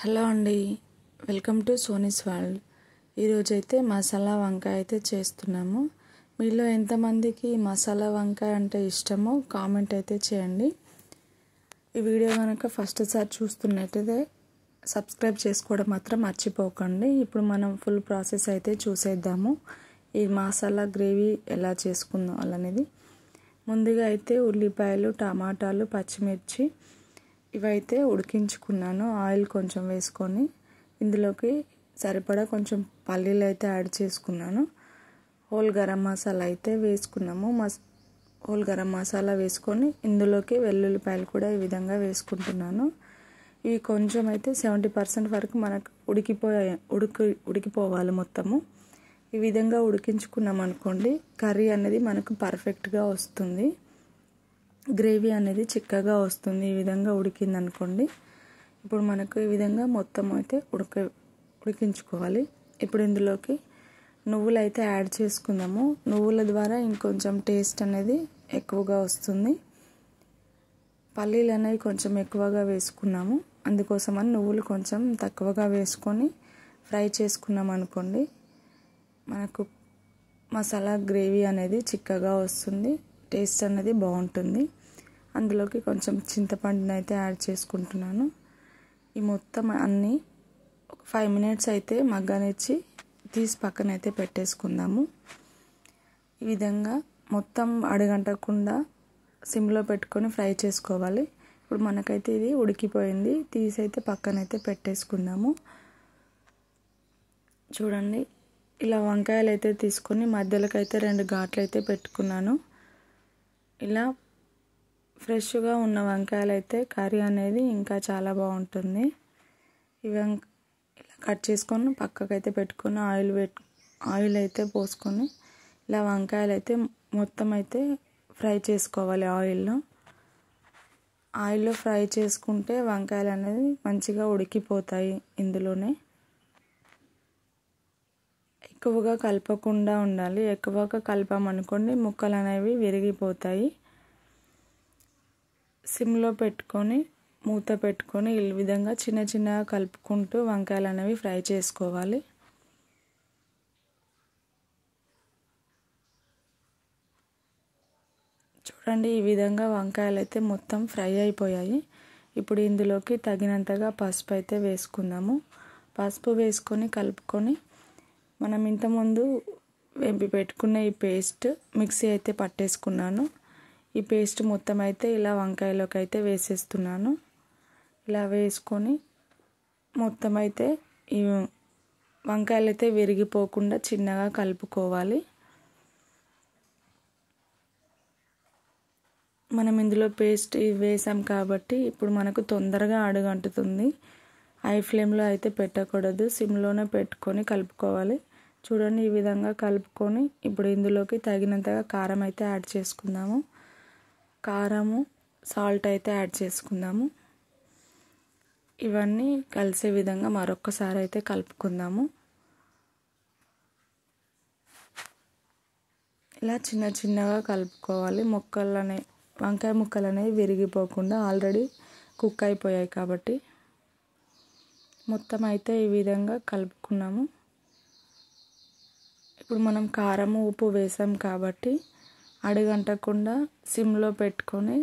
Hello అండి, welcome to సోనీస్ world. ఈరోజు అయితే మసాలా వంకాయ అయితే చేస్తున్నాము. మీలో ఎంతమందికి మసాలా వంకాయ అంటే ఇష్టమో కామెంట్ అయితే చేయండి. ఈ వీడియో కనుక ఫస్ట్ సారి చూస్తున్నట్టయితే సబ్స్క్రైబ్ చేసుకోవడం మాత్రం మర్చిపోకండి. ఇప్పుడు మనం ఫుల్ ప్రాసెస్ అయితే చూసేద్దాము. ఈ మసాలా గ్రేవీ ఎలా చేసుకుందాం అనేది. ముందుగా అయితే ఉల్లిపాయలు, టమాటాలు, పచ్చిమిర్చి ఇవైతే ఉడికించుకున్నాను. ఆయిల్ కొంచెం వేసుకొని ఇందులోకి సరిపడా కొంచెం పల్లీలు అయితే యాడ్ చేసుకున్నాను. హోల్ గరం మసాలా అయితే వేసుకున్నాము. హోల్ గరం మసాలా వేసుకొని ఇందులోకి వెల్లుల్లిపాయలు కూడా ఈ విధంగా వేసుకుంటున్నాను. ఇవి కొంచెం అయితే 70% వరకు మనకు ఉడికిపోవాలి మొత్తము. ఈ విధంగా ఉడికించుకున్నాం అనుకోండి, కర్రీ అనేది మనకు పర్ఫెక్ట్గా వస్తుంది. గ్రేవీ అనేది చిక్కగా వస్తుంది. ఈ విధంగా ఉడికింది అనుకోండి. ఇప్పుడు మనకు ఈ విధంగా మొత్తం అయితే ఉడికించుకోవాలి. ఇప్పుడు ఇందులోకి నువ్వులు అయితే యాడ్ చేసుకుందాము. నువ్వుల ద్వారా ఇంకొంచెం టేస్ట్ అనేది ఎక్కువగా వస్తుంది. పల్లీలు అనేవి కొంచెం ఎక్కువగా వేసుకున్నాము, అందుకోసమని నువ్వులు కొంచెం తక్కువగా వేసుకొని ఫ్రై చేసుకున్నాం అనుకోండి, మనకు మసాలా గ్రేవీ అనేది చిక్కగా వస్తుంది, టేస్ట్ అనేది బాగుంటుంది. అందులోకి కొంచెం చింతపండుని అయితే యాడ్ చేసుకుంటున్నాను. ఈ మొత్తం అన్నీ ఒక 5 minutes అయితే మగ్గనిచ్చి తీసి పక్కన అయితే పెట్టేసుకుందాము. ఈ విధంగా మొత్తం అడుగంటకుండా సిమ్లో పెట్టుకొని ఫ్రై చేసుకోవాలి. ఇప్పుడు మనకైతే ఇది ఉడికిపోయింది, తీసి అయితే పక్కన అయితే పెట్టేసుకుందాము. చూడండి, ఇలా వంకాయలు అయితే తీసుకొని మధ్యలోకి అయితే 2 ఘాట్లు అయితే పెట్టుకున్నాను. ఇలా ఫ్రెష్గా ఉన్న వంకాయలు అయితే కర్రీ అనేది ఇంకా చాలా బాగుంటుంది. ఇలా కట్ చేసుకొని పక్కకైతే పెట్టుకొని ఆయిల్ అయితే పోసుకొని ఇలా వంకాయలు అయితే మొత్తం అయితే ఫ్రై చేసుకోవాలి. ఆయిల్లో ఫ్రై చేసుకుంటే వంకాయలు అనేది మంచిగా ఉడికిపోతాయి. ఇందులోనే ఎక్కువగా కలపకుండా ఉండాలి. ఎక్కువగా కలిపామనుకోండి ముక్కలు అనేవి విరిగిపోతాయి. సిమ్లో పెట్టుకొని మూత పెట్టుకొని ఈ విధంగా చిన్న చిన్నగా కలుపుకుంటూ వంకాయలు అనేవి ఫ్రై చేసుకోవాలి. చూడండి, ఈ విధంగా వంకాయలు అయితే మొత్తం ఫ్రై అయిపోయాయి. ఇప్పుడు ఇందులోకి తగినంతగా పసుపు అయితే వేసుకుందాము. పసుపు వేసుకొని కలుపుకొని మనం ఇంతకుముందు వేపి పెట్టుకున్న ఈ పేస్ట్ మిక్సీ అయితే పట్టేసుకున్నాను. ఈ పేస్ట్ మొత్తం అయితే ఇలా వంకాయలోకి అయితే వేసేస్తున్నాను. ఇలా వేసుకొని మొత్తం అయితే ఈ వంకాయలు అయితే విరిగిపోకుండా చిన్నగా కలుపుకోవాలి. మనం ఇందులో పేస్ట్ వేసాం కాబట్టి ఇప్పుడు మనకు తొందరగా అడుగంటుతుంది. హై ఫ్లేమ్లో అయితే పెట్టకూడదు, సిమ్లోనే పెట్టుకొని కలుపుకోవాలి. చూడండి, ఈ విధంగా కలుపుకొని ఇప్పుడు ఇందులోకి తగినంతగా కారం అయితే యాడ్ చేసుకుందాము. కారము, సాల్ట్ అయితే యాడ్ చేసుకుందాము. ఇవన్నీ కలిసే విధంగా మరొకసారి అయితే కలుపుకుందాము. ఇలా చిన్న చిన్నగా కలుపుకోవాలి. వంకాయ ముక్కలు అనేవి విరిగిపోకుండా ఆల్రెడీ కుక్ అయిపోయాయి కాబట్టి మొత్తం అయితే ఈ విధంగా కలుపుకున్నాము. ఇప్పుడు మనం కారము, ఉప్పు వేసాం కాబట్టి అడుగంటకుండా సిమ్లో పెట్టుకొని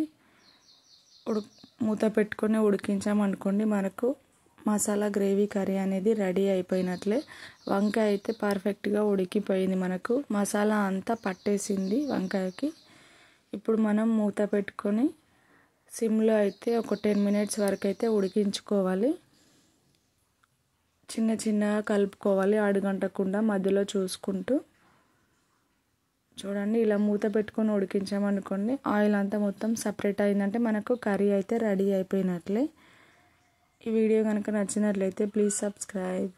మూత పెట్టుకొని ఉడికించామనుకోండి, మనకు మసాలా గ్రేవీ కర్రీ అనేది రెడీ అయిపోయినట్లే. వంకాయ అయితే పర్ఫెక్ట్గా ఉడికిపోయింది, మనకు మసాలా అంతా పట్టేసింది వంకాయకి. ఇప్పుడు మనం మూత పెట్టుకొని సిమ్లో అయితే ఒక 10 minutes వరకు అయితే ఉడికించుకోవాలి. చిన్న చిన్నగా కలుపుకోవాలి, అడుగంటకుండా మధ్యలో చూసుకుంటూ. చూడండి, ఇలా మూత పెట్టుకొని ఉడికించామనుకోండి, ఆయిల్ అంతా మొత్తం సపరేట్ అయిందంటే మనకు కర్రీ అయితే రెడీ అయిపోయినట్లే. ఈ వీడియో కనుక నచ్చినట్లయితే ప్లీజ్ సబ్స్క్రైబ్.